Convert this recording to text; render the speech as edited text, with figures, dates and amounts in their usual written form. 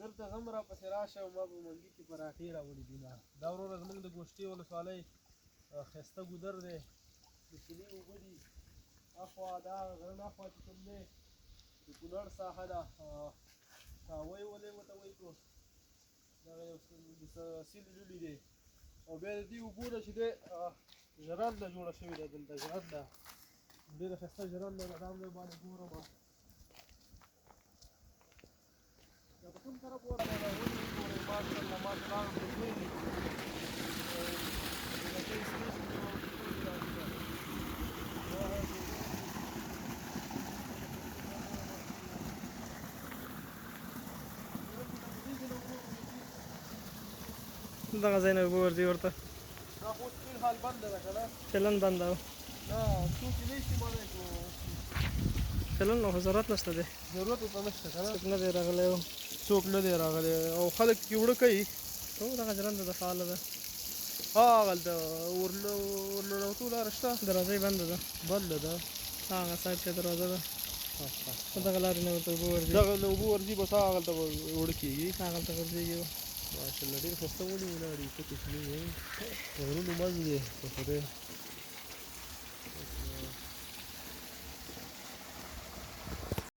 دلته زه هم راپسې راشه ما به منګي کې پراټې راوړي دي نه دا وروره زموږ د ګوشتې ولسوالۍ ښایسته ګودر دی د چینې اوبه دي اخوا دا غره نه اخوا چې کوم دی د کونړ ساحه ده کاوی ولې ورته وایي کړو دغه یو سیند لولي دی او بیا د دې اوبو نه چې دی ژرنده جوړه شوې ده دلته ژرنده ډېره ښایسته ژرنده ده دا هم زه باندې ګورم دا په کوم طرف ورته ده ونې وګورئ ماشاءالله ماشاءالله هغه کوچنۍ دي دغه ځای نه اوبه ورځي ورته دا خو اوس فلحال بنده ده که نه فعلا بنده و نه څوک یې نه استعمالوي خو فعلا نو خو ضرورت نشته دی ضرورت ورته نشته که نه څوک نه دی راغلی و څوک نه دی راغلی او خلک یې وړه کوي هو دغه ژرنده ده فعاله ده هاغلته ورننوتو لاره شته دروازه یې بنده ده بنده ده هغه سایډ کې دروازه ده دغه لارې نه ورته اوبه ورځي دغه نه اوبه ورځي بس هغلته به وړه کېږي هغلته غورځېږي ماشاءالله ډېر ښایسته ونې ولاړې ښه کوچنۍ غرونو منځ دی په خدای